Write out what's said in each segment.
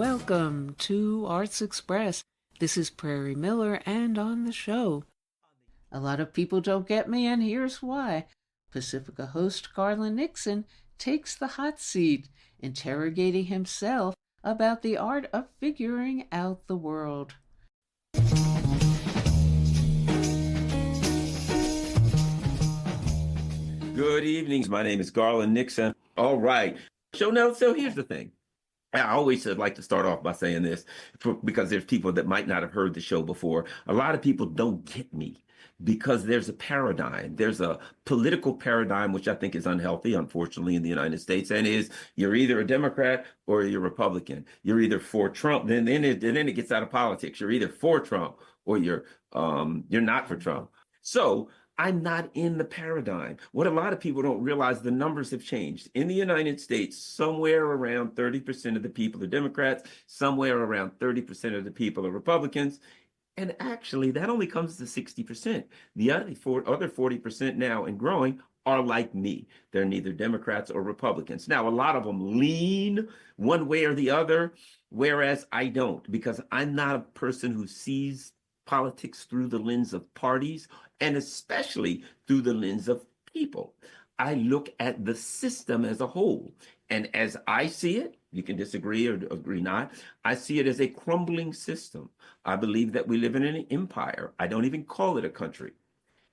Welcome to Arts Express. This is Prairie Miller, and on the show, a lot of people don't get me, and here's why. Pacifica host Garland Nixon takes the hot seat, interrogating himself about the art of figuring out the world. Good evenings. My name is Garland Nixon. All right. So here's the thing. I always like to start off by saying this because there's people that might not have heard the show before. A lot of people don't get me because there's a paradigm. There's a political paradigm, which I think is unhealthy, unfortunately, in the United States, and is you're either a Democrat or you're Republican. You're either for Trump, then it gets out of politics. You're either for Trump or you're not for Trump. So I'm not in the paradigm. What a lot of people don't realize, the numbers have changed. In the United States, somewhere around 30% of the people are Democrats, somewhere around 30% of the people are Republicans. And actually, that only comes to 60%. The other 40% now and growing are like me. They're neither Democrats or Republicans. Now, a lot of them lean one way or the other, whereas I don't, because I'm not a person who sees politics through the lens of parties, and especially through the lens of people. I look at the system as a whole. And as I see it, you can disagree or agree not, I see it as a crumbling system. I believe that we live in an empire. I don't even call it a country.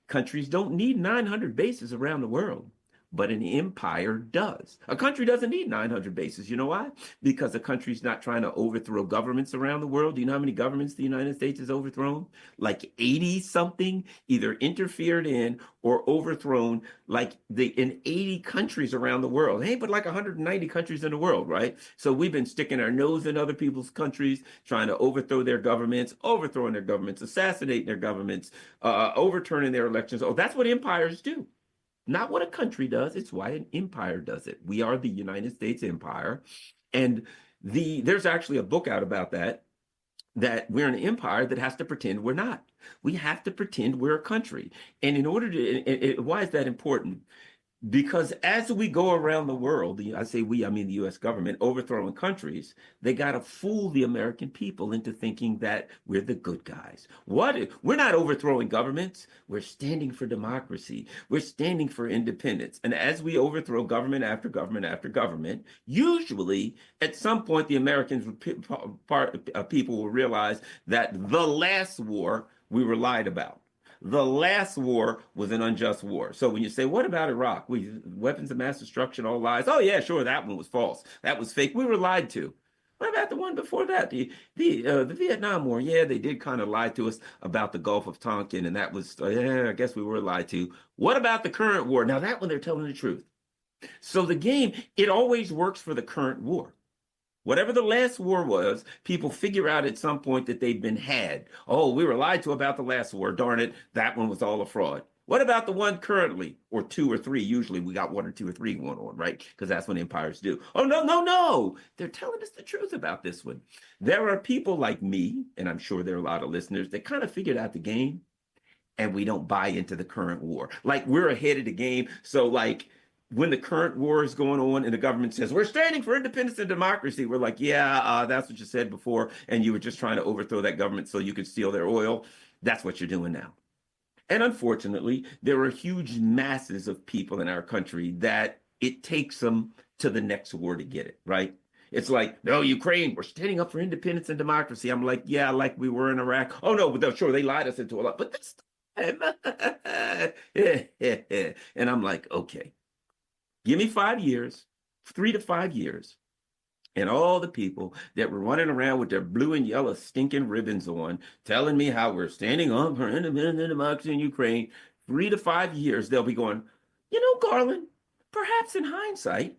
Countries don't need 900 bases around the world, but an empire does. A country doesn't need 900 bases. You know why? Because a country's not trying to overthrow governments around the world. Do you know how many governments the United States has overthrown? Like 80 something, either interfered in or overthrown, like in 80 countries around the world. Hey, but like 190 countries in the world, right? So we've been sticking our nose in other people's countries, trying to overthrow their governments, overthrowing their governments, assassinating their governments, overturning their elections. Oh, that's what empires do. Not what a country does, it's why an empire does it. We are the United States Empire. And there's actually a book out about that we're an empire that has to pretend we're not. We have to pretend we're a country. And in order to, why is that important? Because as we go around the world, I say we, I mean the US government, overthrowing countries, they got to fool the American people into thinking that we're the good guys. We're not overthrowing governments. We're standing for democracy. We're standing for independence. And as we overthrow government after government after government, usually at some point the Americans, people will realize that the last war we were lied about. The last war was an unjust war. So when you say, what about Iraq? Weapons of mass destruction, all lies. Oh, yeah, sure, that one was false. That was fake. We were lied to. What about the one before that? The Vietnam War. Yeah, they did kind of lie to us about the Gulf of Tonkin, and that was, yeah, I guess we were lied to. What about the current war? Now, that one, they're telling the truth. So the game, it always works for the current war. Whatever the last war was, people figure out at some point that they've been had. Oh, we were lied to about the last war. Darn it, that one was all a fraud. What about the one currently, or two or three? Usually we got one or two or three going on, right? Because that's what empires do. Oh, no, no, no. They're telling us the truth about this one. There are people like me, and I'm sure there are a lot of listeners, that kind of figured out the game, and we don't buy into the current war. Like we're ahead of the game. So like when the current war is going on and the government says, we're standing for independence and democracy, we're like, yeah, that's what you said before. And you were just trying to overthrow that government so you could steal their oil. That's what you're doing now. And unfortunately, there are huge masses of people in our country that it takes them to the next war to get it, right? It's like, no, Ukraine, we're standing up for independence and democracy. I'm like, yeah, like we were in Iraq. Oh, no, but sure, they lied us into a lot. But this time, and I'm like, okay. Give me 5 years, 3 to 5 years, and all the people that were running around with their blue and yellow stinking ribbons on, telling me how we're standing up for independence and democracy in Ukraine, 3 to 5 years, they'll be going, you know, Garland, perhaps in hindsight,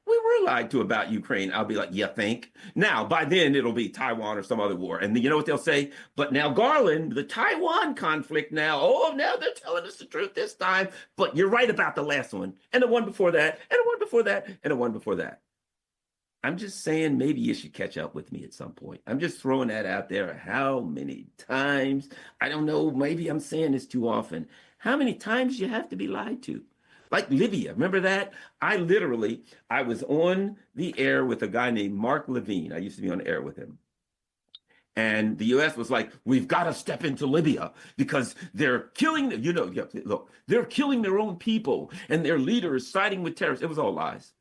we were lied to about Ukraine. I'll be like, you think? Now, by then, it'll be Taiwan or some other war. And you know what they'll say? But now, Garland, the Taiwan conflict now, oh, now they're telling us the truth this time. But you're right about the last one, and the one before that, and the one before that, and the one before that. I'm just saying maybe you should catch up with me at some point. I'm just throwing that out there. How many times? I don't know. Maybe I'm saying this too often. How many times you have to be lied to? Like Libya, remember that? I was on the air with a guy named Mark Levine. I used to be on the air with him. And the US was like, we've got to step into Libya because they're killing, look, they're killing their own people and their leader is siding with terrorists. It was all lies.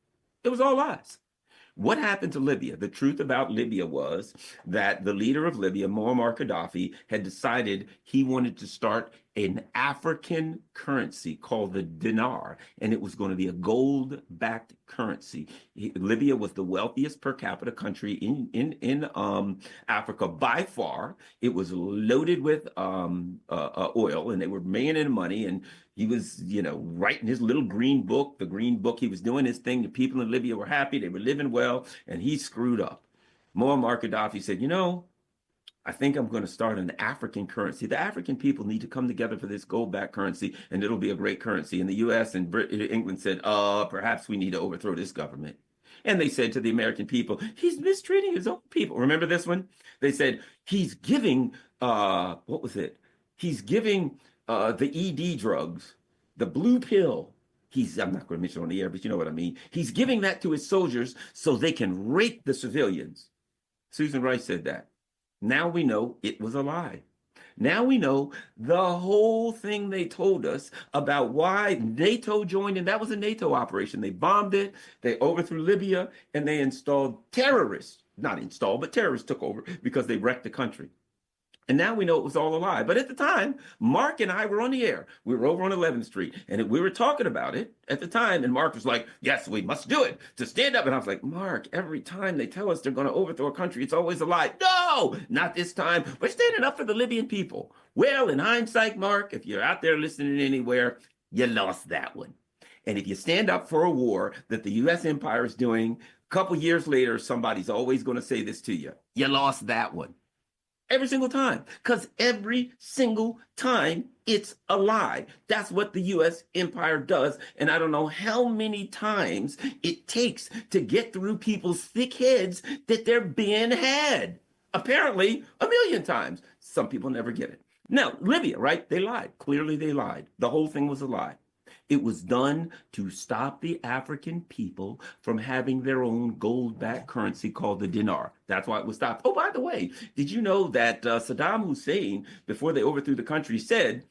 It was all lies. What happened to Libya? The truth about Libya was that the leader of Libya, Muammar Gaddafi, had decided he wanted to start an African currency called the dinar, and it was going to be a gold-backed currency. Libya was the wealthiest per capita country in Africa by far. It was loaded with oil, and they were making money. And he was, writing his little green book. The green book, he was doing his thing. The people in Libya were happy. They were living well, and he screwed up. Muammar Gaddafi said, I think I'm going to start an African currency. The African people need to come together for this gold-backed currency, and it'll be a great currency. And the U.S. and England said, perhaps we need to overthrow this government. And they said to the American people, he's mistreating his own people. Remember this one? They said, he's giving, what was it? He's giving the ED drugs, the blue pill. I'm not going to mention it on the air, but you know what I mean. He's giving that to his soldiers so they can rape the civilians. Susan Rice said that. Now we know it was a lie. Now we know the whole thing they told us about why NATO joined in. That was a NATO operation. They bombed it, they overthrew Libya, and they installed terrorists. Not installed, but terrorists took over because they wrecked the country. And now we know it was all a lie. But at the time, Mark and I were on the air. We were over on 11th Street, and we were talking about it at the time. And Mark was like, yes, we must do it to stand up. And I was like, Mark, every time they tell us they're going to overthrow a country, it's always a lie. No, not this time. We're standing up for the Libyan people. Well, in hindsight, Mark, if you're out there listening anywhere, you lost that one. And if you stand up for a war that the U.S. empire is doing, a couple years later, somebody's always going to say this to you. You lost that one. Every single time, because every single time it's a lie. That's what the U.S. empire does. And I don't know how many times it takes to get through people's thick heads that they're being had. Apparently, 1,000,000 times. Some people never get it. Now, Libya, right? They lied. Clearly, they lied. The whole thing was a lie. It was done to stop the African people from having their own gold-backed currency called the dinar. That's why it was stopped. Oh, by the way, did you know that Saddam Hussein, before they overthrew the country, said,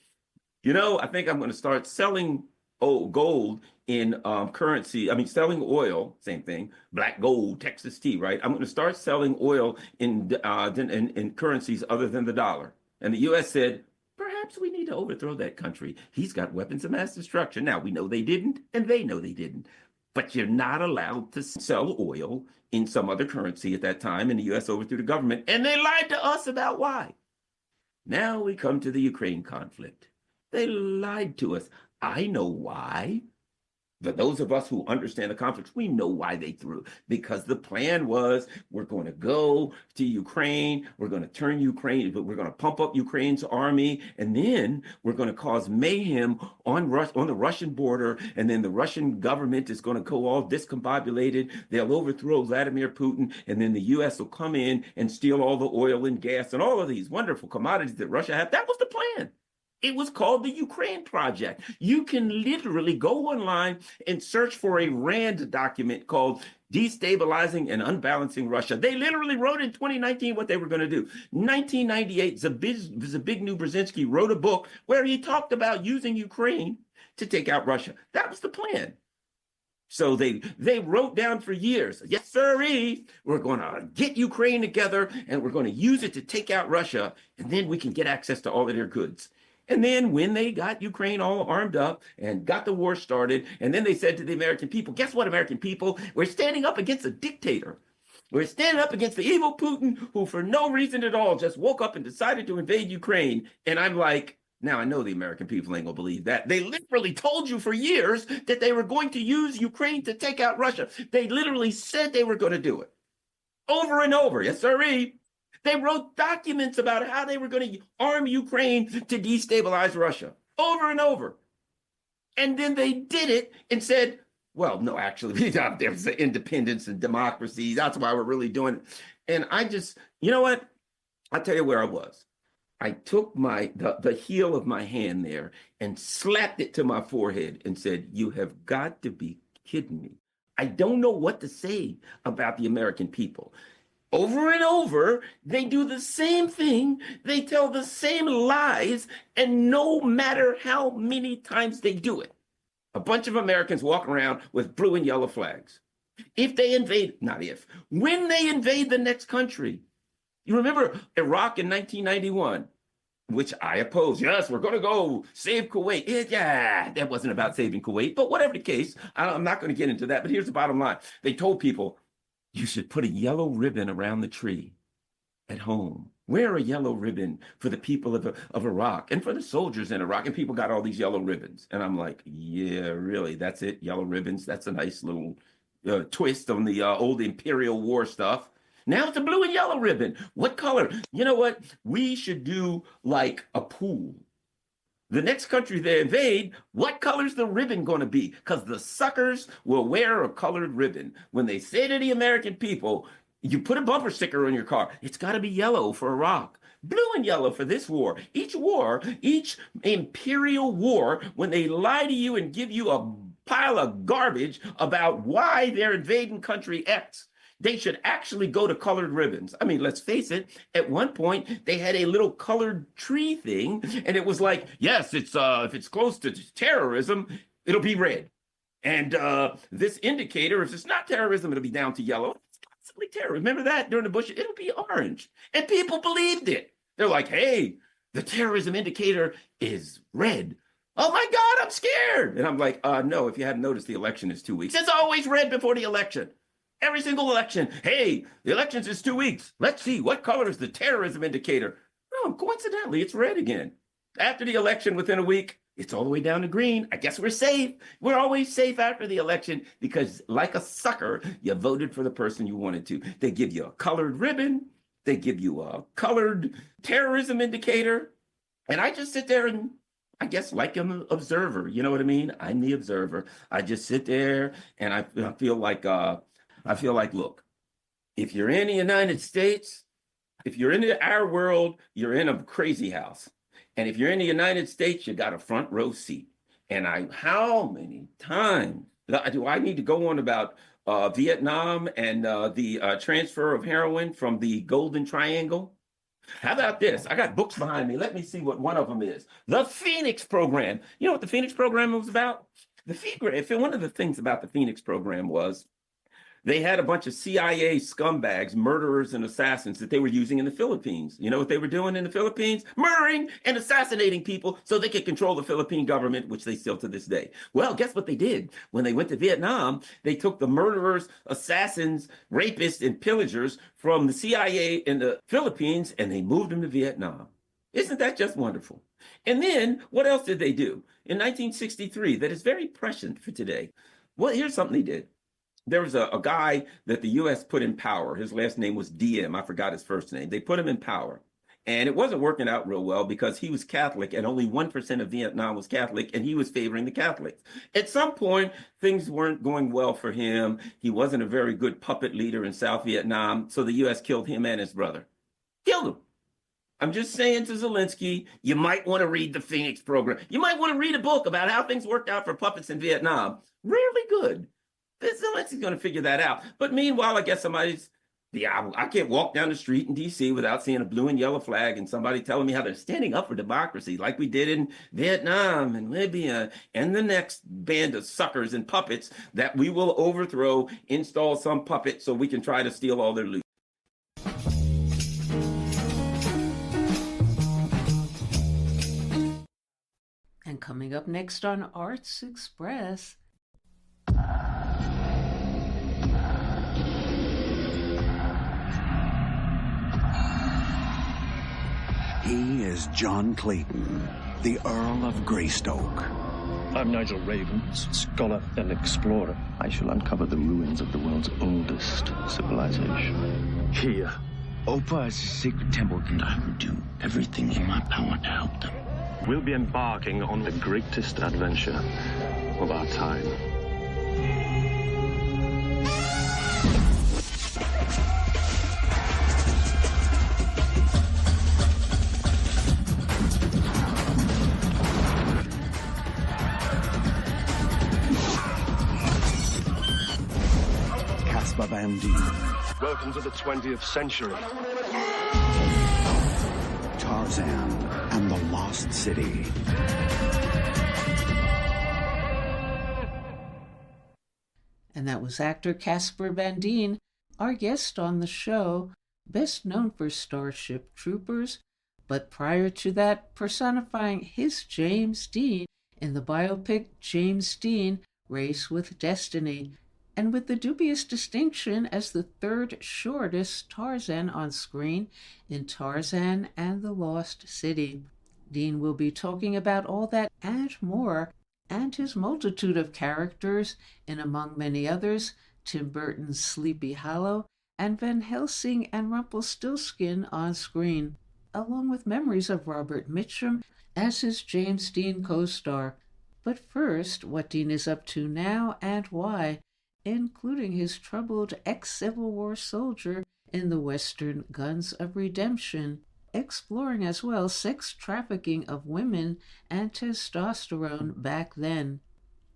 I think I'm going to start selling gold in currency. I mean, selling oil, same thing, black gold, Texas tea, right? I'm going to start selling oil in currencies other than the dollar. And the U.S. said, perhaps we need to overthrow that country. He's got weapons of mass destruction. Now, we know they didn't, and they know they didn't. But you're not allowed to sell oil in some other currency at that time, and the U.S. overthrew the government, and they lied to us about why. Now we come to the Ukraine conflict. They lied to us. I know why. But those of us who understand the conflict, we know why they threw. Because the plan was, we're going to go to Ukraine, we're going to turn Ukraine, but we're going to pump up Ukraine's army, and then we're going to cause mayhem on the Russian border, and then the Russian government is going to go all discombobulated. They'll overthrow Vladimir Putin, and then the U.S. will come in and steal all the oil and gas and all of these wonderful commodities that Russia had. That was the plan. It was called the Ukraine Project. You can literally go online and search for a RAND document called Destabilizing and Unbalancing Russia. They literally wrote in 2019 what they were going to do. 1998, Zbigniew Brzezinski wrote a book where he talked about using Ukraine to take out Russia. That was the plan. So they wrote down for years, yes, sirree, we're going to get Ukraine together and we're going to use it to take out Russia, and then we can get access to all of their goods. And then when they got Ukraine all armed up and got the war started, and then they said to the American people, guess what, American people? We're standing up against a dictator. We're standing up against the evil Putin, who for no reason at all just woke up and decided to invade Ukraine. And I'm like, now I know the American people ain't gonna believe that. They literally told you for years that they were going to use Ukraine to take out Russia. They literally said they were going to do it. Over and over, yes, sirree. They wrote documents about how they were going to arm Ukraine to destabilize Russia over and over. And then they did it and said, well, no, actually, there's independence and democracy. That's why we're really doing it. And I just, you know what? I'll tell you where I was. I took the heel of my hand there and slapped it to my forehead and said, "You have got to be kidding me. I don't know what to say about the American people. Over and over, they do the same thing. They tell the same lies, and no matter how many times they do it, a bunch of Americans walk around with blue and yellow flags. If they invade, not if, when they invade the next country, you remember Iraq in 1991, which I oppose. Yes, we're going to go save Kuwait. Yeah, that wasn't about saving Kuwait, but whatever the case, I'm not going to get into that. But here's the bottom line. They told people, you should put a yellow ribbon around the tree at home. Wear a yellow ribbon for the people of Iraq and for the soldiers in Iraq. And people got all these yellow ribbons. And I'm like, yeah, really, that's it? Yellow ribbons? That's a nice little twist on the old Imperial War stuff. Now it's a blue and yellow ribbon. What color? You know what? We should do like a pool. The next country they invade, what color's the ribbon going to be? Because the suckers will wear a colored ribbon. When they say to the American people, you put a bumper sticker on your car, it's got to be yellow for Iraq, blue and yellow for this war. Each imperial war, when they lie to you and give you a pile of garbage about why they're invading country X, they should actually go to colored ribbons. I mean, let's face it, at one point, they had a little colored tree thing, and it was like, yes, it's if it's close to terrorism, it'll be red. And this indicator, if it's not terrorism, it'll be down to yellow. It's possibly terrorism. Remember that during the Bush? It'll be orange. And people believed it. They're like, hey, the terrorism indicator is red. Oh my God, I'm scared. And I'm like, no, if you hadn't noticed, the election is 2 weeks. It's always red before the election. Every single election. Hey, the election's is 2 weeks. Let's see, what color is the terrorism indicator? Oh, coincidentally, it's red again. After the election, within a week, it's all the way down to green. I guess we're safe. We're always safe after the election because, like a sucker, you voted for the person you wanted to. They give you a colored ribbon. They give you a colored terrorism indicator. And I just sit there and, I guess, like an observer. You know what I mean? I'm the observer. I just sit there and I feel like, look, if you're in the United States, if you're in our world, you're in a crazy house. And if you're in the United States, you got a front row seat. And how many times do I need to go on about Vietnam and the transfer of heroin from the Golden Triangle? How about this? I got books behind me. Let me see what one of them is. The Phoenix Program. You know what the Phoenix Program was about? One of the things about the Phoenix Program was they had a bunch of CIA scumbags, murderers and assassins that they were using in the Philippines. You know what they were doing in the Philippines? Murdering and assassinating people so they could control the Philippine government, which they still to this day. Well, guess what they did? When they went to Vietnam, they took the murderers, assassins, rapists, and pillagers from the CIA in the Philippines, and they moved them to Vietnam. Isn't that just wonderful? And then what else did they do? In 1963, that is very prescient for today. Well, here's something they did. There was a guy that the U.S. put in power. His last name was Diem. I forgot his first name. They put him in power. And it wasn't working out real well because he was Catholic and only 1% of Vietnam was Catholic, and he was favoring the Catholics. At some point, things weren't going well for him. He wasn't a very good puppet leader in South Vietnam, so the U.S. killed him and his brother. Killed him. I'm just saying to Zelensky, you might want to read the Phoenix Program. You might want to read a book about how things worked out for puppets in Vietnam. Really good. Zelensky's going to figure that out. But meanwhile, I guess I can't walk down the street in D.C. without seeing a blue and yellow flag and somebody telling me how they're standing up for democracy like we did in Vietnam and Libya and the next band of suckers and puppets that we will overthrow, install some puppet so we can try to steal all their loot. And coming up next on Arts Express, he is John Clayton, the Earl of Greystoke. I'm Nigel Ravens, scholar and explorer. I shall uncover the ruins of the world's oldest civilization. Here. Opa is a sacred temple, and I will do everything in my power to help them. We'll be embarking on the greatest adventure of our time. Casper Van Dien. Welcome to the 20th century. Tarzan and the Lost City. And that was actor Casper Van Dien, our guest on the show, best known for Starship Troopers, but prior to that, personifying his James Dean in the biopic James Dean, Race with Destiny, and with the dubious distinction as the third shortest Tarzan on screen in Tarzan and the Lost City. Dean will be talking about all that and more, and his multitude of characters in, among many others, Tim Burton's Sleepy Hollow and Van Helsing and Rumpelstiltskin on screen, along with memories of Robert Mitchum as his James Dean co-star. But first, what Dean is up to now and why, including his troubled ex-Civil War soldier in the Western Guns of Redemption, exploring as well sex trafficking of women and testosterone back then,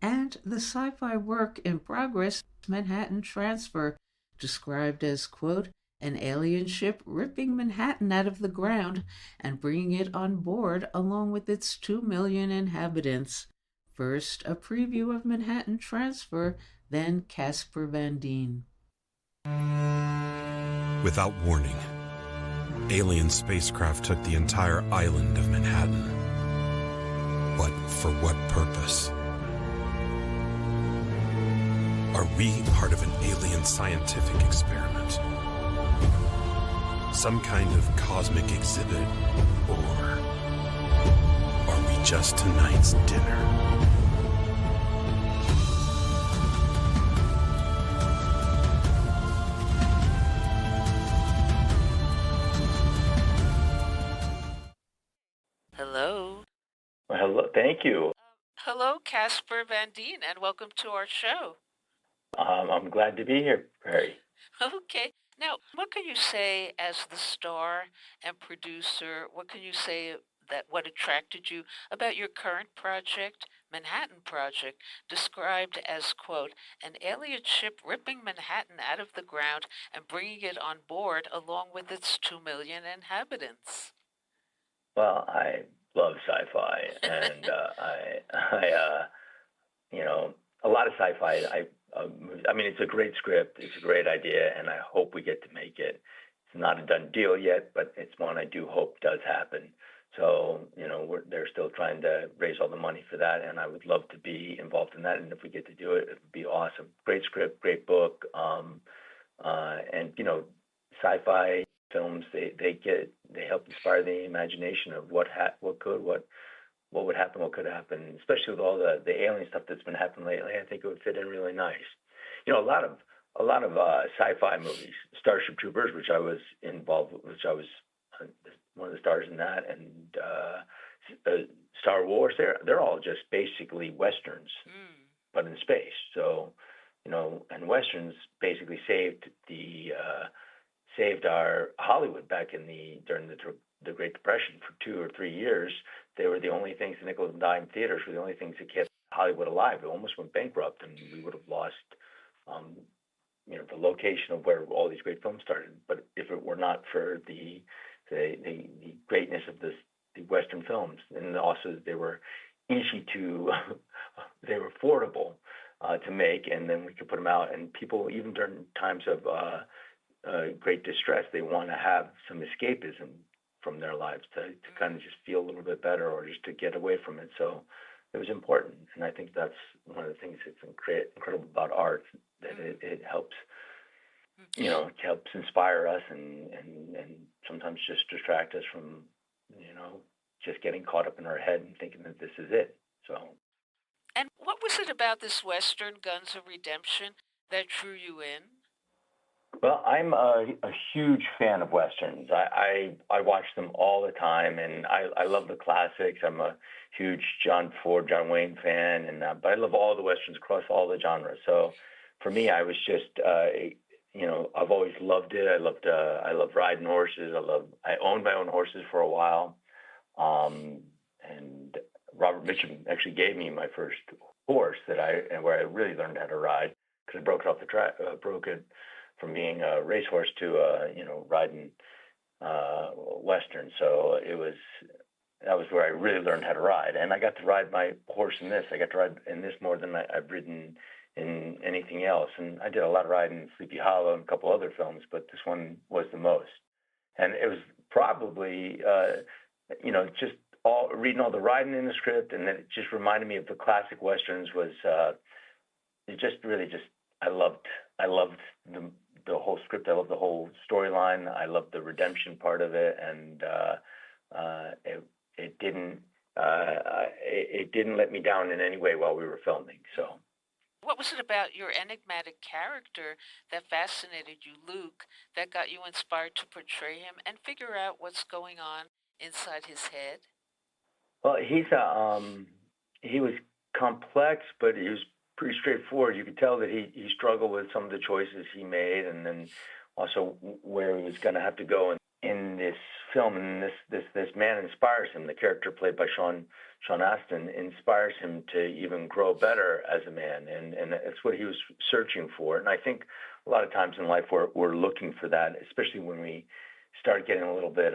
and the sci-fi work in progress Manhattan Transfer, described as, quote, an alien ship ripping Manhattan out of the ground and bringing it on board along with its 2 million inhabitants. First, a preview of Manhattan Transfer, then Casper Van Dien. Without warning, alien spacecraft took the entire island of Manhattan. But for what purpose? Are we part of an alien scientific experiment? Some kind of cosmic exhibit? Or are we just tonight's dinner? Hello. Well, hello, thank you. Hello, Casper Van Dien, and welcome to our show. I'm glad to be here, Perry. Okay. Now, what can you say as the star and producer? What can you say that what attracted you about your current project, Manhattan Project, described as, quote, an alien ship ripping Manhattan out of the ground and bringing it on board along with its 2 million inhabitants? Well, I love sci-fi, and a lot of sci-fi. I mean, it's a great script, it's a great idea, and I hope we get to make it. It's not a done deal yet, but it's one I do hope does happen. So, they're still trying to raise all the money for that, and I would love to be involved in that. And if we get to do it, it would be awesome. Great script, great book, and sci-fi films they help inspire the imagination of what would happen, what could happen, especially with all the alien stuff that's been happening lately. I think it would fit in really nice. A lot of sci-fi movies, Starship Troopers, which I was involved with, which I was one of the stars in that, and Star Wars. They're all just basically westerns, but in space. So, and westerns basically saved our Hollywood back during the Great Depression for 2 or 3 years. They were the only things, the nickel and dime theaters were the only things that kept Hollywood alive. It almost went bankrupt, and we would have lost, the location of where all these great films started. But if it were not for the greatness of the Western films, and also they were easy to, they were affordable to make, and then we could put them out, and people, even during times of great distress, they want to have some escapism from their lives to kind of just feel a little bit better, or just to get away from it. So it was important, and I think that's one of the things that's incredible about art, that it helps, it helps inspire us and sometimes just distract us from, just getting caught up in our head and thinking that this is it. So. And what was it about this Western Guns of Redemption that drew you in? Well, I'm a huge fan of Westerns. I watch them all the time, and I love the classics. I'm a huge John Ford, John Wayne fan, but I love all the Westerns across all the genres. So for me, I was just, I've always loved it. I love riding horses. I owned my own horses for a while. And Robert Mitchum actually gave me my first horse where I really learned how to ride, because I broke it off the track, broke it from being a racehorse to riding Western. So that was where I really learned how to ride, and I got to ride my horse in this. I got to ride in this more than I've ridden in anything else. And I did a lot of riding in Sleepy Hollow and a couple other films, but this one was the most. And it was probably, just reading all the riding in the script, and then it just reminded me of the classic Westerns. It just really I loved the whole script. I loved the whole storyline. I loved the redemption part of it, and it didn't let me down in any way while we were filming. So. What was it about your enigmatic character that fascinated you, Luke, that got you inspired to portray him and figure out what's going on inside his head? Well, he was complex, but he was pretty straightforward. You could tell that he struggled with some of the choices he made, and then also where he was going to have to go in this film. And this man inspires him. The character played by Sean Astin inspires him to even grow better as a man, and that's what he was searching for. And I think a lot of times in life we're looking for that, especially when we start getting a little bit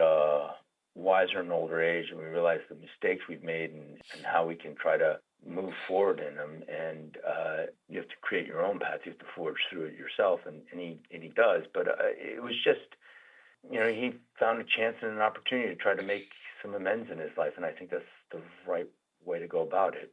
wiser in older age, and we realize the mistakes we've made and how we can try to move forward in them. And you have to create your own path. You have to forge through it yourself, and he does. But it was just, he found a chance and an opportunity to try to make some amends in his life, and I think that's the right way to go about it.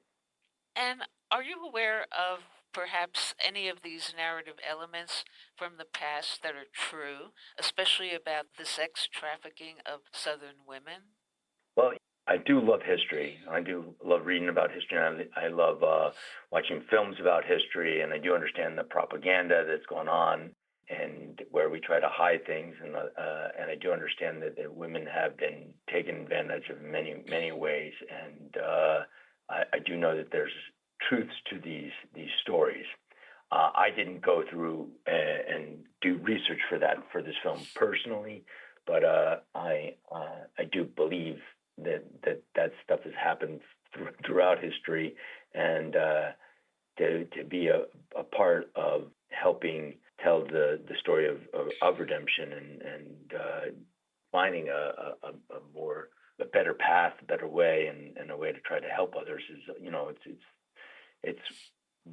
And are you aware of perhaps any of these narrative elements from the past that are true, especially about the sex trafficking of Southern women? Well, I do love history. I do love reading about history. And I love watching films about history, and I do understand the propaganda that's going on and where we try to hide things. And I do understand that women have been taken advantage of in many ways. And I do know that there's truths to these stories. I didn't go through and do research for this film personally, but I do believe that stuff has happened throughout history, and to be a part of helping tell the story of redemption and finding a better path, a better way, and a way to try to help others is, it's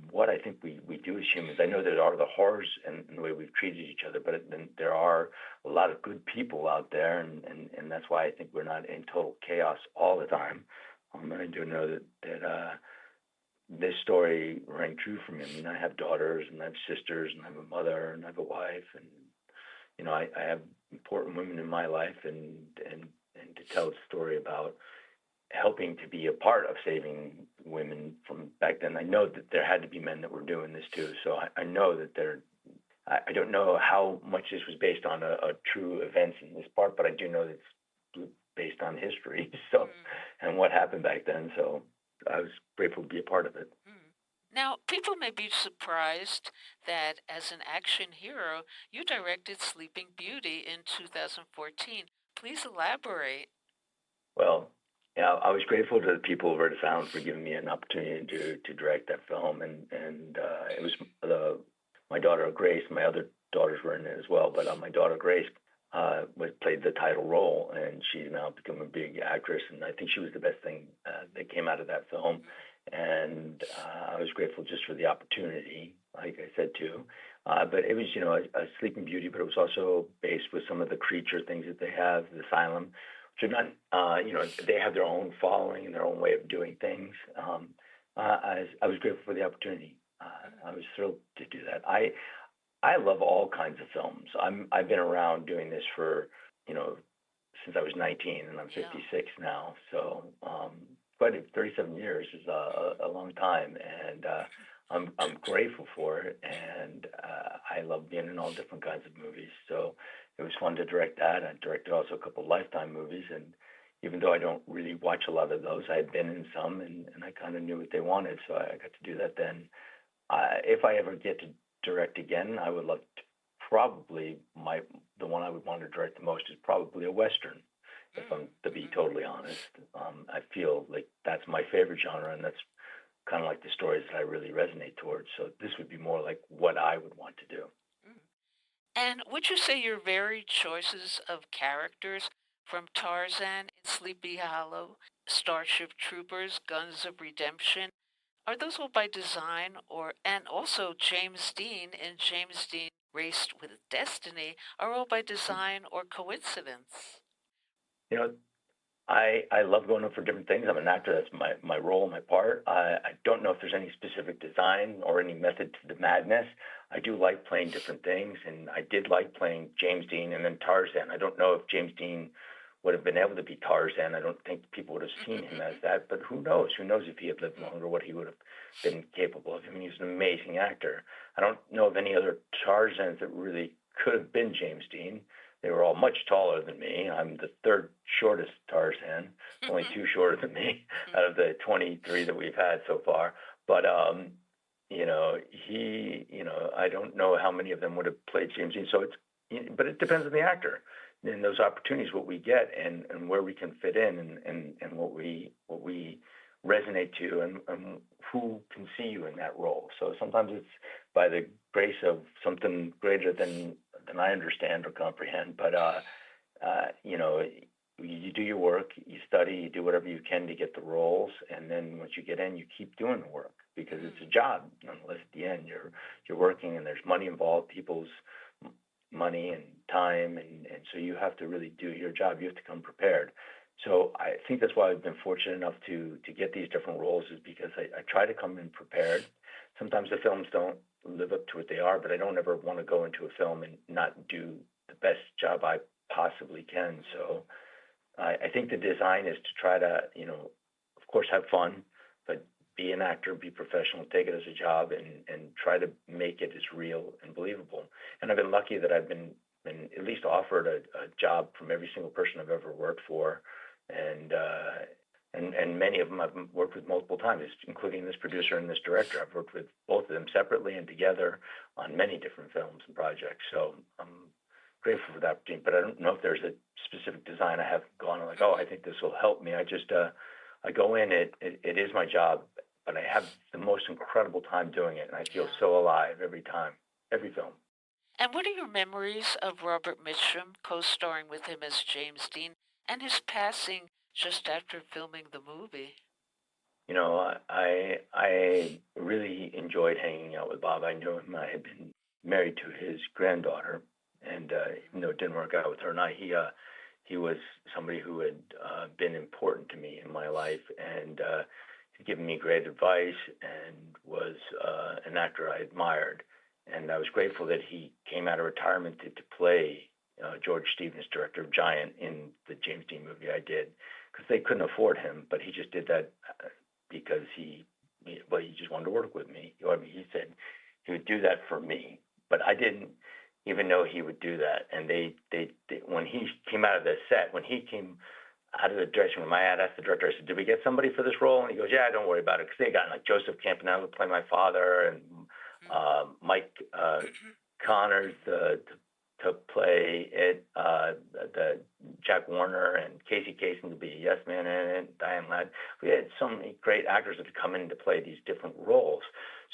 what I think we do as humans. I know there are the horrors and the way we've treated each other, but then there are a lot of good people out there, and that's why I think we're not in total chaos all the time. And I do know that this story rang true for me. I mean, I have daughters, and I have sisters, and I have a mother, and I have a wife, and I have important women in my life, and to tell a story about helping to be a part of saving women from back then. I know that there had to be men that were doing this too, so I know that I don't know how much this was based on a true events in this part, but I do know that it's based on history, so and what happened back then. So I was grateful to be a part of it. Now, people may be surprised that as an action hero, you directed Sleeping Beauty in 2014. Please elaborate. Well, yeah, I was grateful to the people of Verta Sound for giving me an opportunity to direct that film, and it was my daughter Grace. My other daughters were in it as well, but my daughter Grace played the title role, and she's now become a big actress, and I think she was the best thing that came out of that film. And I was grateful just for the opportunity, like I said too. But it was, a Sleeping Beauty, but it was also based with some of the creature things that they have, the Asylum. So not, they have their own following and their own way of doing things. I was grateful for the opportunity. I was thrilled to do that. I love all kinds of films. I've been around doing this for, since I was 19, and I'm 56 now. So, but 37 years is a long time, and I'm grateful for it. And I love being in all different kinds of movies. So it was fun to direct that. I directed also a couple of Lifetime movies, and even though I don't really watch a lot of those, I had been in some, and I kind of knew what they wanted, so I got to do that then. If I ever get to direct again, I would love to, probably the one I would want to direct the most is probably a Western, if I'm to be totally honest. I feel like that's my favorite genre, and that's kind of like the stories that I really resonate towards. So this would be more like what I would want to do. And would you say your varied choices of characters from Tarzan in Sleepy Hollow, Starship Troopers, Guns of Redemption, are those all by design and also James Dean in James Dean Raced with Destiny are all by design or coincidence? You know, I love going in for different things. I'm an actor. That's my role, my part. I don't know if there's any specific design or any method to the madness. I do like playing different things, and I did like playing James Dean and then Tarzan. I don't know if James Dean would have been able to be Tarzan. I don't think people would have seen him as that, but who knows? Who knows if he had lived longer, what he would have been capable of. I mean, he's an amazing actor. I don't know of any other Tarzans that really could have been James Dean. They were all much taller than me. I'm the third shortest Tarzan, only two shorter than me out of the 23 that we've had so far. But I don't know how many of them would have played James Dean. So but it depends on the actor and those opportunities, what we get and where we can fit in and what we resonate to and who can see you in that role. So sometimes it's by the grace of something greater than I understand or comprehend. But you do your work, you study, you do whatever you can to get the roles, and then once you get in, you keep doing the work because it's a job. Nonetheless, at the end, you're working, and there's money involved, people's money and time, and so you have to really do your job. You have to come prepared. So I think that's why I've been fortunate enough to get these different roles is because I try to come in prepared. Sometimes the films don't live up to what they are, but I don't ever want to go into a film and not do the best job I possibly can. So I think the design is to try to, of course, have fun, but be an actor, be professional, take it as a job, and try to make it as real and believable. And I've been lucky that I've been at least offered a job from every single person I've ever worked for, and many of them I've worked with multiple times, including this producer and this director. I've worked with both of them separately and together on many different films and projects. So I'm grateful for that opportunity, but I don't know if there's a specific design I have gone like, oh, I think this will help me. I just I go in, it is my job, but I have the most incredible time doing it, and I feel so alive every time, every film. And what are your memories of Robert Mitchum co-starring with him as James Dean and his passing just after filming the movie? I really enjoyed hanging out with Bob. I knew him. I had been married to his granddaughter, and even though it didn't work out with her and I, he was somebody who had been important to me in my life, and he'd given me great advice and was an actor I admired. And I was grateful that he came out of retirement to play George Stevens, director of Giant, in the James Dean movie I did, because they couldn't afford him, but he just did that because he just wanted to work with me. He said he would do that for me, but I didn't even know he would do that. And they when he came out of the set, when he came out of the dressing room, I had asked the director, I said, did we get somebody for this role? And he goes, yeah, don't worry about it, because they got like Joseph Campanella to play my father, and Mike Connors to play it, the Jack Warner, and Casey Kasem to be a Yes Man in it, Diane Ladd. We had so many great actors that had come in to play these different roles.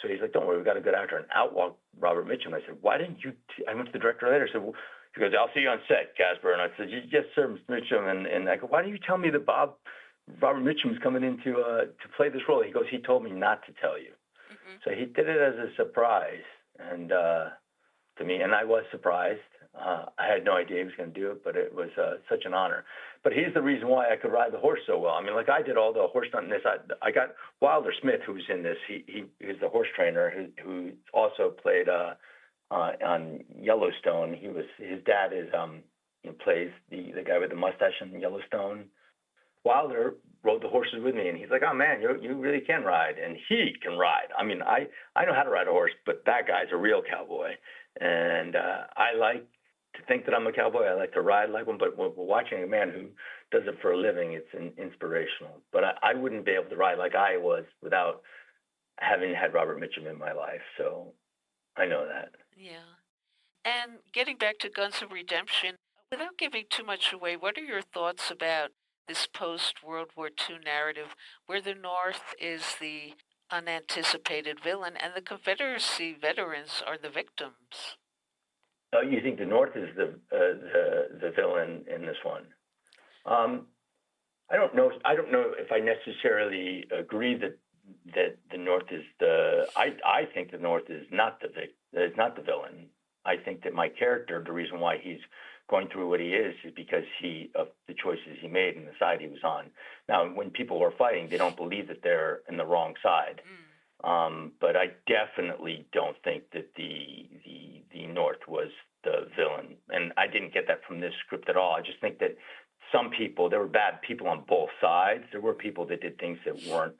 So he's like, don't worry, we've got a good actor. And out walked Robert Mitchum. I said, why didn't you? I went to the director later. I said, well, he goes, I'll see you on set, Casper. And I said, yes, sir, Mr. Mitchum. And I go, why didn't you tell me that Robert Mitchum is coming in to play this role? He goes, he told me not to tell you. So he did it as a surprise, and to me, and I was surprised. I had no idea he was going to do it, but it was such an honor. But he's the reason why I could ride the horse so well. I mean, like I did all the horse stunt in this. I got Wilder Smith, who's in this. He is the horse trainer who also played on Yellowstone. His dad plays the guy with the mustache in Yellowstone. Wilder rode the horses with me, and he's like, oh, man, you really can ride, and he can ride. I mean, I know how to ride a horse, but that guy's a real cowboy, and I like to think that I'm a cowboy. I like to ride like one, but watching a man who does it for a living, it's inspirational. But I wouldn't be able to ride like I was without having had Robert Mitchum in my life, so I know that. Yeah. And getting back to Guns of Redemption, without giving too much away, what are your thoughts about this post-World War II narrative where the North is the unanticipated villain, and the Confederacy veterans are the victims. Oh, you think the North is the villain in this one? I don't know. I don't know if I necessarily agree that the North is the. I think the North is not the villain. I think that my character, the reason why he's going through what he is because of the choices he made and the side he was on. Now, when people are fighting, they don't believe that they're in the wrong side. But I definitely don't think that the North was the villain, and I didn't get that from this script at all. I just think that some people, there were bad people on both sides. There were people that did things that weren't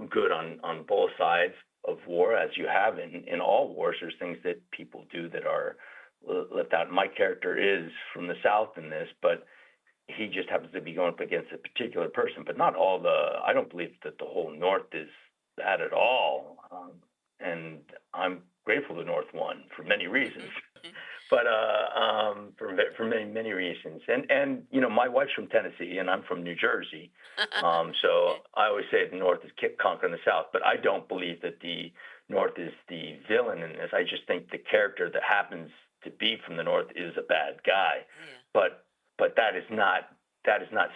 good on both sides of war, as you have in all wars. There's things that people do that are left out. My character is from the South in this, but he just happens to be going up against a particular person. But not all I don't believe that the whole North is that at all. And I'm grateful the North won for many reasons. But for many reasons, and my wife's from Tennessee and I'm from New Jersey, so I always say the North is conquering the South. But I don't believe that the North is the villain in this. I just think the character that happens to be from the North is a bad guy. But that is not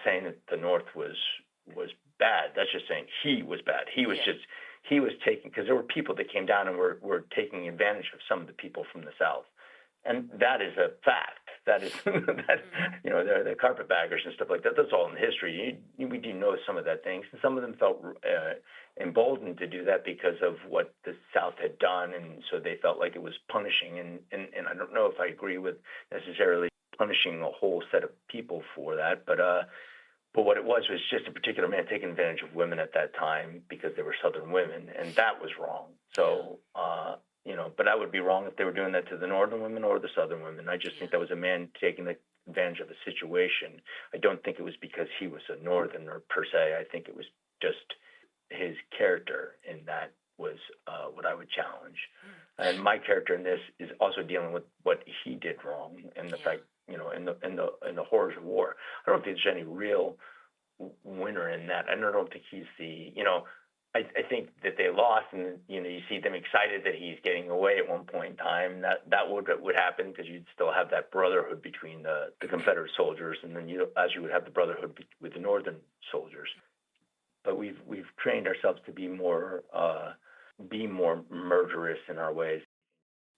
saying that the North was bad. That's just saying he was bad. He was taking, because there were people that came down and were taking advantage of some of the people from the South. And that is a fact. That is, the carpetbaggers and stuff like that. That's all in history. We do know some of that things, and some of them felt emboldened to do that because of what the South had done, and so they felt like it was punishing. And I don't know if I agree with necessarily punishing a whole set of people for that, but what it was just a particular man taking advantage of women at that time because they were Southern women, and that was wrong. So. But I would be wrong if they were doing that to the Northern women or the Southern women. I just think that was a man taking advantage of a situation. I don't think it was because he was a Northerner per se. I think it was just his character, and that was what I would challenge. And my character in this is also dealing with what he did wrong and the fact, in the horrors of war. I don't think there's any real winner in that. I don't think he's the, I think that they lost, and you see them excited that he's getting away at one point in time. That would happen because you'd still have that brotherhood between the Confederate soldiers, and then as you would have the brotherhood with the Northern soldiers. But we've trained ourselves to be more murderous in our ways.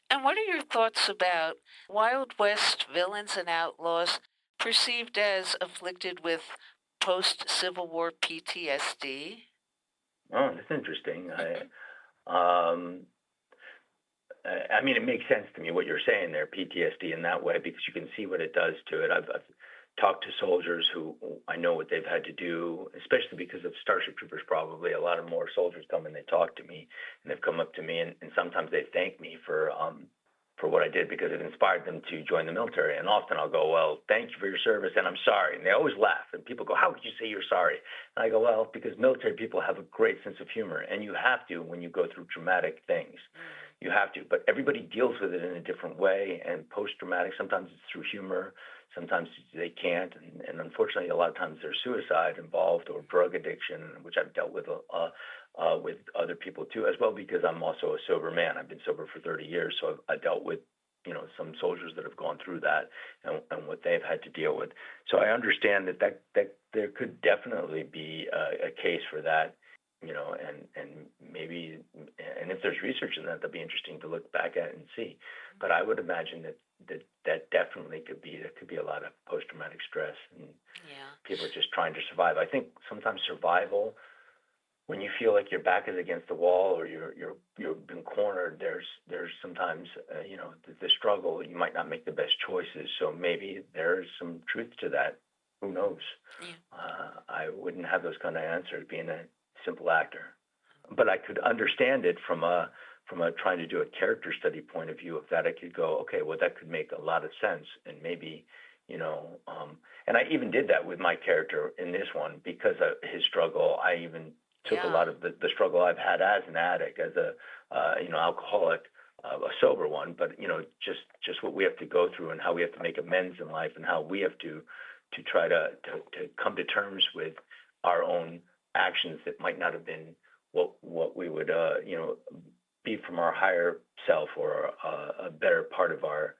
And what are your thoughts about Wild West villains and outlaws perceived as afflicted with post-Civil War PTSD? Oh, that's interesting. I mean, it makes sense to me what you're saying there, PTSD in that way, because you can see what it does to it. I've talked to soldiers who I know what they've had to do, especially because of Starship Troopers. Probably a lot of more soldiers come and they talk to me, and they've come up to me, and sometimes they thank me for what I did because it inspired them to join the military. And often I'll go, well, thank you for your service, and I'm sorry. And they always laugh. And people go, how could you say you're sorry? And I go, well, because military people have a great sense of humor, and you have to when you go through traumatic things. You have to. But everybody deals with it in a different way. And post-traumatic, sometimes it's through humor. Sometimes they can't. And unfortunately, a lot of times there's suicide involved or drug addiction, which I've dealt with other people too, as well, because I'm also a sober man. I've been sober for 30 years, so I dealt with some soldiers that have gone through that and what they've had to deal with. So I understand that there could definitely be a case for that, and maybe, and if there's research in that, that'd be interesting to look back at and see. But I would imagine that definitely could be a lot of post-traumatic stress and people just trying to survive. I think sometimes survival, when you feel like your back is against the wall or you've been cornered, there's sometimes the struggle. You might not make the best choices, so maybe there's some truth to that. Who knows? I wouldn't have those kind of answers being a simple actor, but I could understand it from a trying to do a character study point of view. Of that, I could go, okay, well, that could make a lot of sense, and maybe and I even did that with my character in this one because of his struggle. I even took a lot of the struggle I've had as an addict, as a alcoholic, a sober one, but just what we have to go through and how we have to make amends in life and how we have to try to come to terms with our own actions that might not have been what we would be from our higher self, or a better part of our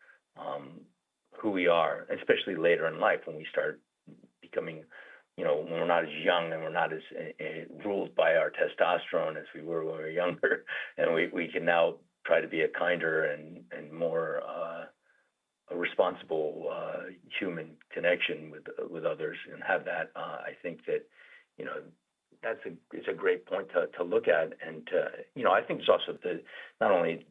who we are, especially later in life when we start becoming, when we're not as young and we're not as ruled by our testosterone as we were when we were younger, and we can now try to be a kinder and more a responsible human connection with others, and have that. I think that it's a great point to look at, and I think it's also not only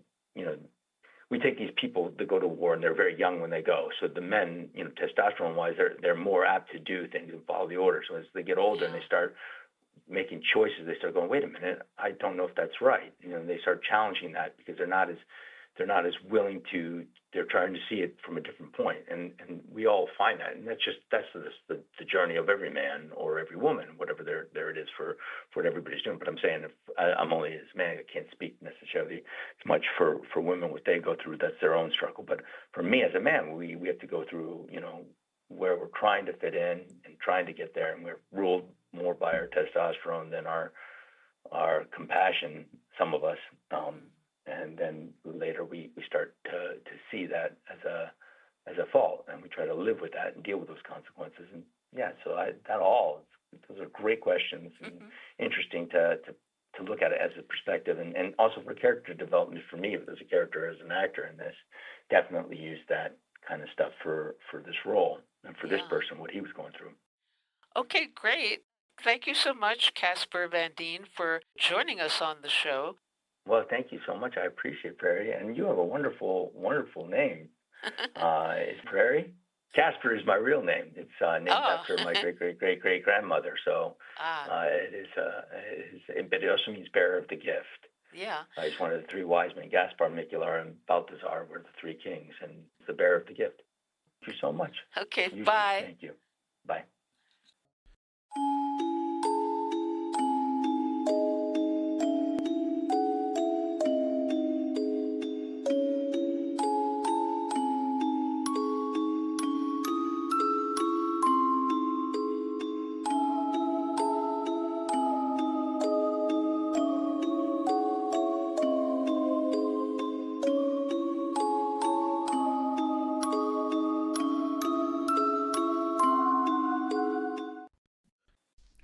we take these people that go to war and they're very young when they go. So the men, testosterone wise, they're more apt to do things and follow the orders. So as they get older and they start making choices, they start going, wait a minute, I don't know if that's right. They start challenging that because they're not as willing to. They're trying to see it from a different point, and we all find that, and that's the journey of every man or every woman, whatever there it is for what everybody's doing. But I'm saying, if I'm only as a man, I can't speak necessarily as much for women what they go through. That's their own struggle. But for me as a man, we have to go through where we're trying to fit in and trying to get there, and we're ruled more by our testosterone than our compassion. Some of us. And then later we start to see that as a fault, and we try to live with that and deal with those consequences. And those are great questions, and interesting to look at it as a perspective, and also for character development. For me, as a character, as an actor in this, definitely use that kind of stuff for this role and for this person, what he was going through. Okay, great. Thank you so much, Casper Van Dien, for joining us on the show. Well, thank you so much. I appreciate Prairie, and you have a wonderful, wonderful name. Is Prairie? Casper is my real name. It's named after my great grandmother. So it is. But it also means bearer of the gift. Yeah. He's one of the three wise men. Gaspar, Micular, and Balthazar were the three kings, and the bearer of the gift. Thank you so much. Okay. Bye. Thank you. Bye.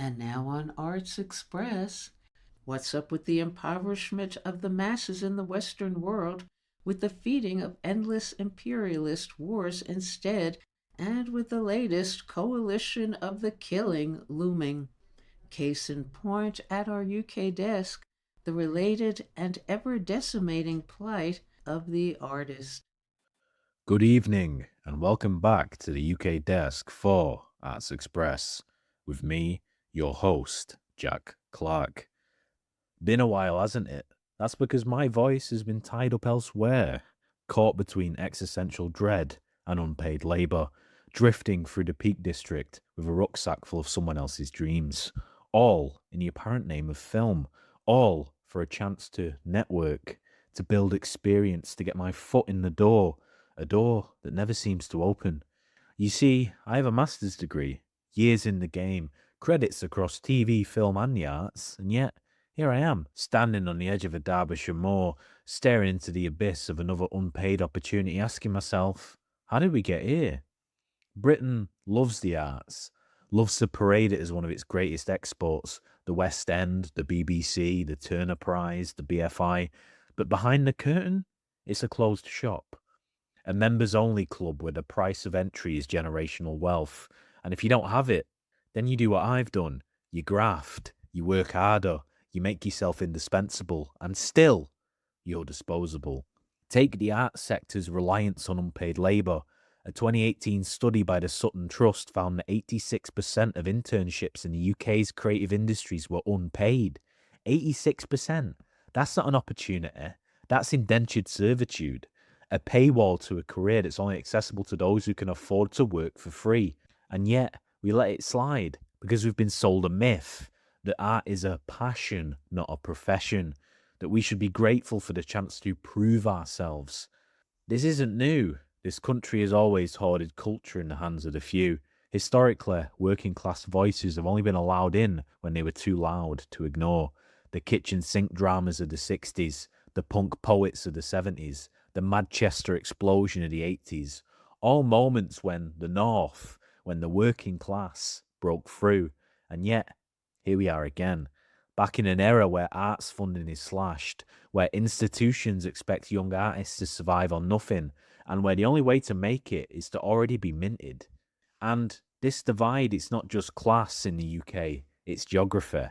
And now on Arts Express, what's up with the impoverishment of the masses in the Western world, with the feeding of endless imperialist wars instead, and with the latest coalition of the killing looming? Case in point, at our UK desk, the related and ever-decimating plight of the artist. Good evening, and welcome back to the UK desk for Arts Express, with me, your host, Jack Clark. Been a while, hasn't it? That's because my voice has been tied up elsewhere, caught between existential dread and unpaid labour, drifting through the Peak District with a rucksack full of someone else's dreams, all in the apparent name of film, all for a chance to network, to build experience, to get my foot in the door, a door that never seems to open. You see, I have a master's degree, years in the game, credits across TV, film and the arts, and yet here I am, standing on the edge of a Derbyshire moor, staring into the abyss of another unpaid opportunity, asking myself, how did we get here? Britain loves the arts, loves to parade it as one of its greatest exports, the West End, the BBC, the Turner Prize, the BFI, but behind the curtain, it's a closed shop. A members-only club where the price of entry is generational wealth, and if you don't have it, then you do what I've done. You graft, you work harder, you make yourself indispensable, and still, you're disposable. Take the arts sector's reliance on unpaid labour. A 2018 study by the Sutton Trust found that 86% of internships in the UK's creative industries were unpaid. 86%. That's not an opportunity. That's indentured servitude. A paywall to a career that's only accessible to those who can afford to work for free. And yet, we let it slide because we've been sold a myth that art is a passion, not a profession, that we should be grateful for the chance to prove ourselves. This isn't new. This country has always hoarded culture in the hands of the few. Historically, working class voices have only been allowed in when they were too loud to ignore. the kitchen sink dramas of the 60s, the punk poets of the 70s, the Manchester explosion of the 80s. All moments when the North, when the working class broke through. And yet, here we are again, back in an era where arts funding is slashed, where institutions expect young artists to survive on nothing, and where the only way to make it is to already be minted. And this divide, it's not just class in the UK, it's geography.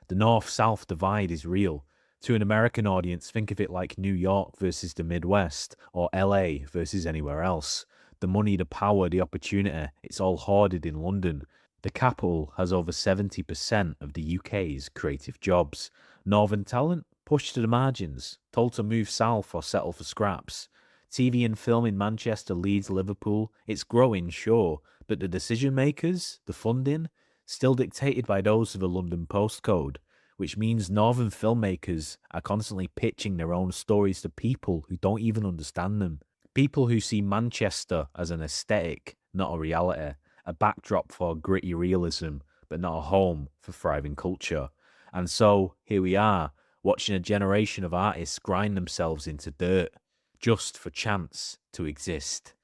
The North-South divide is real. To an American audience, think of it like New York versus the Midwest, or LA versus anywhere else. The money, the power, the opportunity, it's all hoarded in London. The capital has over 70% of the UK's creative jobs. Northern talent pushed to the margins, told to move south or settle for scraps. TV and film in Manchester, Leeds, Liverpool, it's growing, sure, but the decision makers, the funding, still dictated by those of the London postcode, which means northern filmmakers are constantly pitching their own stories to people who don't even understand them. People who see Manchester as an aesthetic, not a reality, a backdrop for gritty realism, but not a home for thriving culture. And so, here we are, watching a generation of artists grind themselves into dirt, just for chance to exist.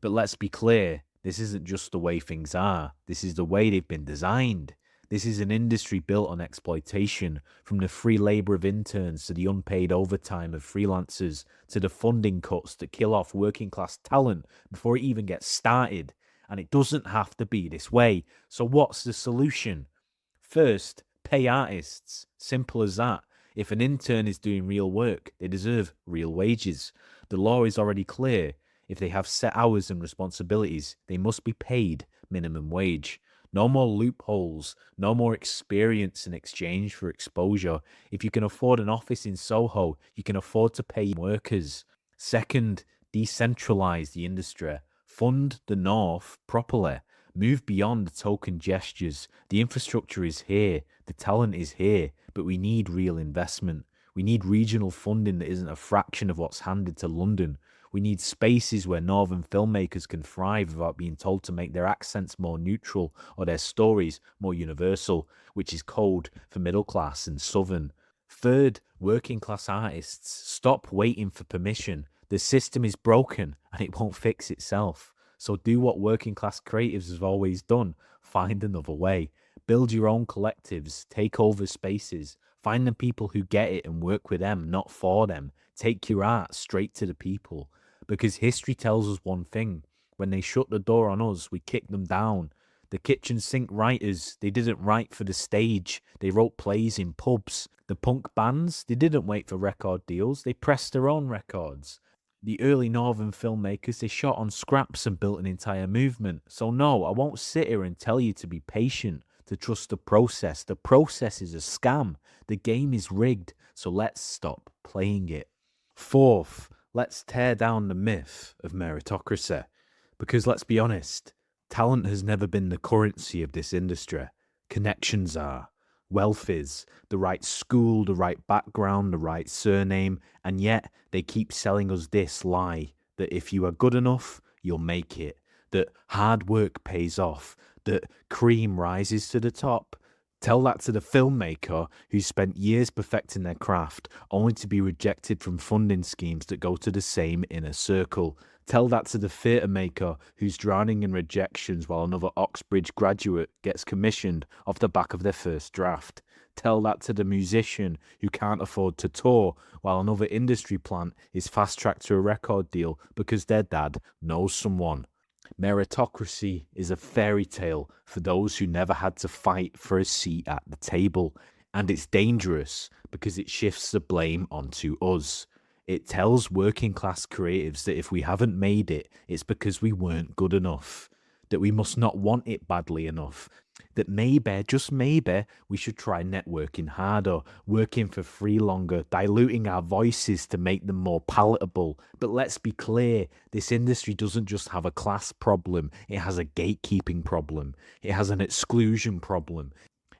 But let's be clear, this isn't just the way things are, this is the way they've been designed. This is an industry built on exploitation, from the free labour of interns to the unpaid overtime of freelancers, to the funding cuts that kill off working class talent before it even gets started. And it doesn't have to be this way. So what's the solution? First, pay artists. Simple as that. If an intern is doing real work, they deserve real wages. The law is already clear. If they have set hours and responsibilities, they must be paid minimum wage. No more loopholes, no more experience in exchange for exposure. If you can afford an office in Soho, you can afford to pay workers. Second, decentralise the industry. Fund the North properly. Move beyond the token gestures. The infrastructure is here, the talent is here, but we need real investment. We need regional funding that isn't a fraction of what's handed to London. We need spaces where northern filmmakers can thrive without being told to make their accents more neutral or their stories more universal, which is code for middle class and southern. Third, working class artists, stop waiting for permission. The system is broken and it won't fix itself. So do what working class creatives have always done. Find another way. Build your own collectives. Take over spaces. Find the people who get it and work with them, not for them. Take your art straight to the people. Because history tells us one thing. When they shut the door on us, we kick them down. The kitchen sink writers, they didn't write for the stage. They wrote plays in pubs. The punk bands, they didn't wait for record deals. They pressed their own records. The early northern filmmakers, they shot on scraps and built an entire movement. So no, I won't sit here and tell you to be patient, to trust the process. The process is a scam. The game is rigged, so let's stop playing it. Fourth, let's tear down the myth of meritocracy. Because let's be honest, talent has never been the currency of this industry. Connections are. Wealth is. The right school, the right background, the right surname, and yet they keep selling us this lie that if you are good enough, you'll make it, that hard work pays off, that cream rises to the top. Tell that to the filmmaker who spent years perfecting their craft, only to be rejected from funding schemes that go to the same inner circle. Tell that to the theatre maker who's drowning in rejections while another Oxbridge graduate gets commissioned off the back of their first draft. Tell that to the musician who can't afford to tour while another industry plant is fast-tracked to a record deal because their dad knows someone. Meritocracy is a fairy tale for those who never had to fight for a seat at the table, and it's dangerous because it shifts the blame onto us. It tells working class creatives that if we haven't made it, it's because we weren't good enough, that we must not want it badly enough, that maybe, just maybe, we should try networking harder, working for free longer, diluting our voices to make them more palatable. But let's be clear, this industry doesn't just have a class problem, it has a gatekeeping problem, it has an exclusion problem.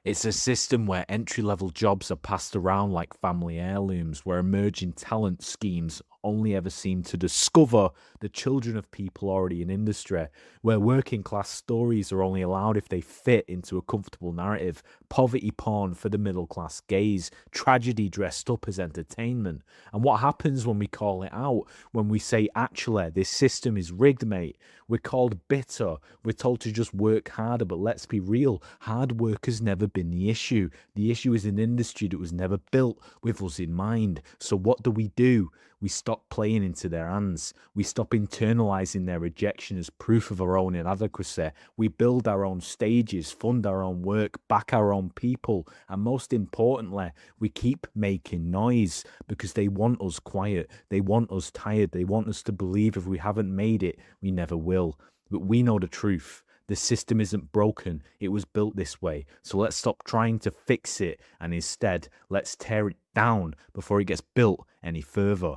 It's a system where entry-level jobs are passed around like family heirlooms, where emerging talent schemes only ever seem to discover the children of people already in industry, where working class stories are only allowed if they fit into a comfortable narrative, poverty porn for the middle class gaze, tragedy dressed up as entertainment. And what happens when we call it out, when we say, actually, this system is rigged, mate? We're called bitter. We're told to just work harder, but let's be real. Hard work has never been the issue. The issue is an industry that was never built with us in mind. So what do? We stop playing into their hands. We stop internalizing their rejection as proof of our own inadequacy. We build our own stages, fund our own work, back our own people, and most importantly, we keep making noise because they want us quiet. They want us tired. They want us to believe if we haven't made it, we never will. But we know the truth. The system isn't broken. It was built this way. So let's stop trying to fix it, and instead, let's tear it down before it gets built any further.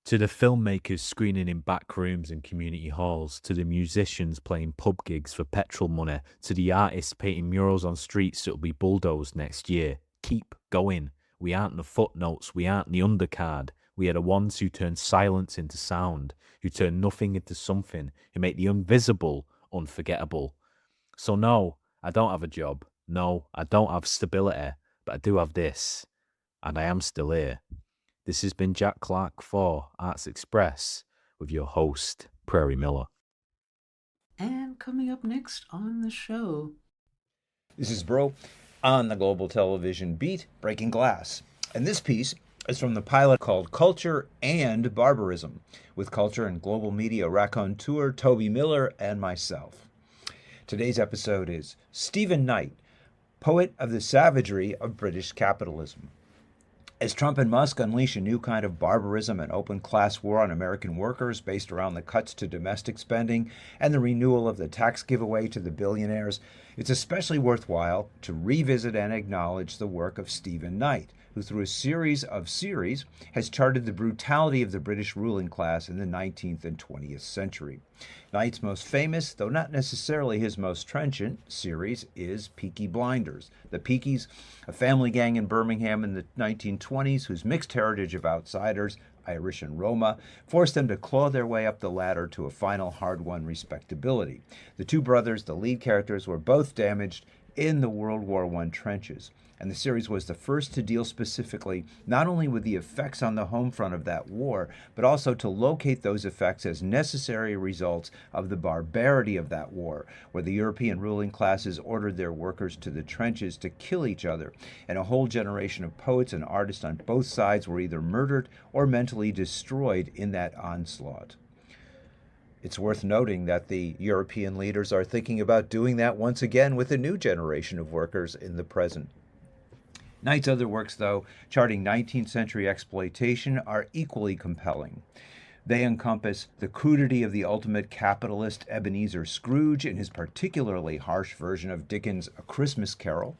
To the filmmakers screening in back rooms and community halls, to the musicians playing pub gigs for petrol money, to the artists painting murals on streets that will be bulldozed next year, keep going. We aren't the footnotes. We aren't the undercard. We are the ones who turn silence into sound, who turn nothing into something, who make the invisible unforgettable. So no, I don't have a job. No, I don't have stability, but I do have this. And I am still here. This has been Jack Clark for Arts Express with your host, Prairie Miller. And coming up next on the show. This is Bro on the Global Television Beat, Breaking Glass. And this piece is from the pilot called Culture and Barbarism, with culture and global media raconteur Toby Miller and myself. Today's episode is Stephen Knight, poet of the savagery of British capitalism. As Trump and Musk unleash a new kind of barbarism and open class war on American workers based around the cuts to domestic spending and the renewal of the tax giveaway to the billionaires, it's especially worthwhile to revisit and acknowledge the work of Stephen Knight, who through a series has charted the brutality of the British ruling class in the 19th and 20th century. Knight's most famous, though not necessarily his most trenchant, series is Peaky Blinders. The Peakies, a family gang in Birmingham in the 1920s whose mixed heritage of outsiders, Irish and Roma, forced them to claw their way up the ladder to a final hard-won respectability. The two brothers, the lead characters, were both damaged in the World War I trenches. And the series was the first to deal specifically not only with the effects on the home front of that war, but also to locate those effects as necessary results of the barbarity of that war, where the European ruling classes ordered their workers to the trenches to kill each other, and a whole generation of poets and artists on both sides were either murdered or mentally destroyed in that onslaught. It's worth noting that the European leaders are thinking about doing that once again with a new generation of workers in the present. Knight's other works, though, charting 19th century exploitation, are equally compelling. They encompass the crudity of the ultimate capitalist Ebenezer Scrooge in his particularly harsh version of Dickens' A Christmas Carol,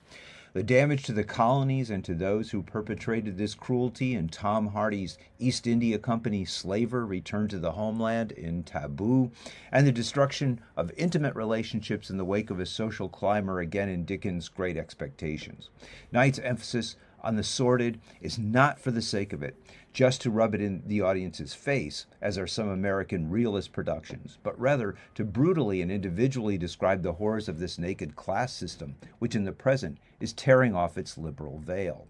the damage to the colonies and to those who perpetrated this cruelty in Tom Hardy's East India Company slaver Return to the Homeland in Taboo, and the destruction of intimate relationships in the wake of a social climber again in Dickens' Great Expectations. Knight's emphasis on the sordid is not for the sake of it, just to rub it in the audience's face, as are some American realist productions, but rather to brutally and individually describe the horrors of this naked class system, which in the present is tearing off its liberal veil.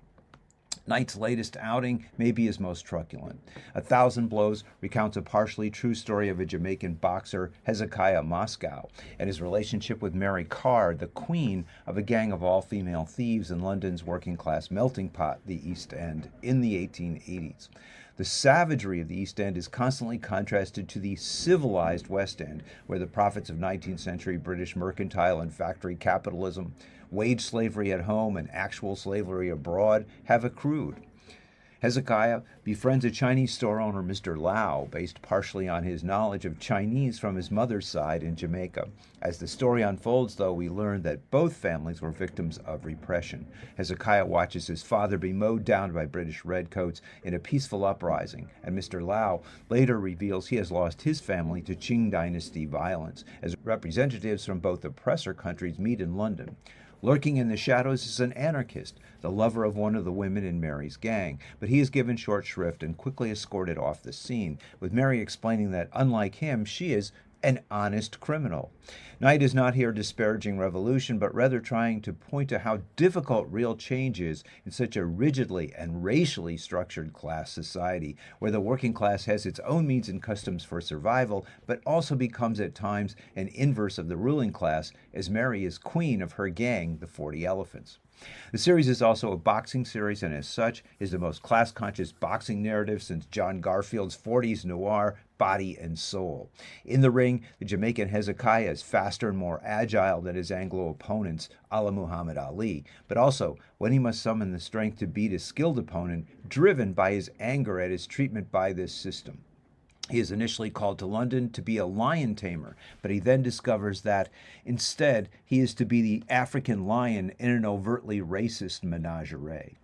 Knight's latest outing may be his most truculent. 1,000 Blows recounts a partially true story of a Jamaican boxer, Hezekiah Moscow, and his relationship with Mary Carr, the queen of a gang of all-female thieves in London's working-class melting pot, the East End, in the 1880s. The savagery of the East End is constantly contrasted to the civilized West End, where the profits of 19th century British mercantile and factory capitalism, wage slavery at home, and actual slavery abroad have accrued. Hezekiah befriends a Chinese store owner, Mr. Lau, based partially on his knowledge of Chinese from his mother's side in Jamaica. As the story unfolds, though, we learn that both families were victims of repression. Hezekiah watches his father be mowed down by British redcoats in a peaceful uprising, and Mr. Lau later reveals he has lost his family to Qing dynasty violence, as representatives from both oppressor countries meet in London. Lurking in the shadows is an anarchist, the lover of one of the women in Mary's gang, but he is given short shrift and quickly escorted off the scene, with Mary explaining that, unlike him, she is an honest criminal. Knight is not here disparaging revolution, but rather trying to point to how difficult real change is in such a rigidly and racially structured class society, where the working class has its own means and customs for survival, but also becomes at times an inverse of the ruling class, as Mary is queen of her gang, the 40 Elephants. The series is also a boxing series, and as such is the most class-conscious boxing narrative since John Garfield's 40s noir, Body and Soul. In the ring, the Jamaican Hezekiah is faster and more agile than his Anglo opponents, a la Muhammad Ali, but also when he must summon the strength to beat a skilled opponent, driven by his anger at his treatment by this system. He is initially called to London to be a lion tamer, but he then discovers that, instead, he is to be the African lion in an overtly racist menagerie.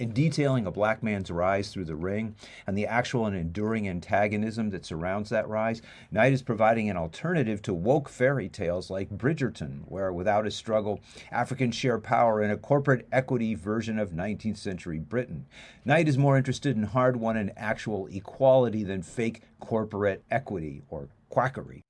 In detailing a black man's rise through the ring and the actual and enduring antagonism that surrounds that rise, Knight is providing an alternative to woke fairy tales like Bridgerton, where without a struggle, Africans share power in a corporate equity version of 19th century Britain. Knight is more interested in hard-won and actual equality than fake corporate equity or quackery.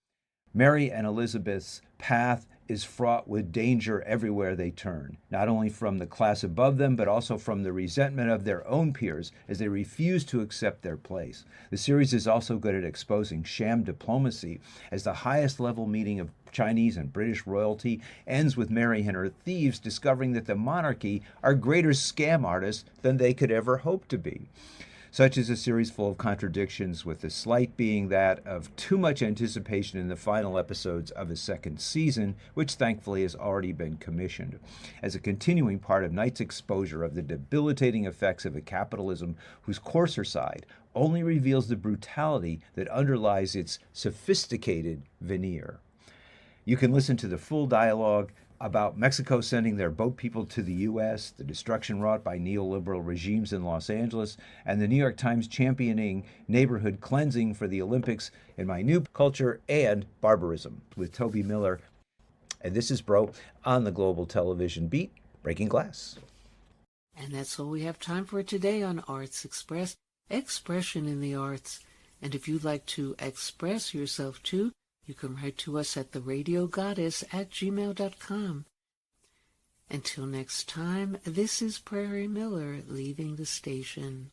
Mary and Elizabeth's path is fraught with danger everywhere they turn, not only from the class above them, but also from the resentment of their own peers as they refuse to accept their place. The series is also good at exposing sham diplomacy, as the highest level meeting of Chinese and British royalty ends with Mary and her thieves discovering that the monarchy are greater scam artists than they could ever hope to be. Such is a series full of contradictions, with the slight being that of too much anticipation in the final episodes of a second season, which thankfully has already been commissioned. As a continuing part of Knight's exposure of the debilitating effects of a capitalism whose coarser side only reveals the brutality that underlies its sophisticated veneer. You can listen to the full dialogue about Mexico sending their boat people to the U.S., the destruction wrought by neoliberal regimes in Los Angeles, and the New York Times championing neighborhood cleansing for the Olympics in my new culture and barbarism, with Toby Miller. And this is Bro on the Global Television Beat, Breaking Glass. And that's all we have time for today on Arts Express, expression in the arts. And if you'd like to express yourself too, you can write to us at theradiogoddess@gmail.com. Until next time, this is Prairie Miller leaving the station.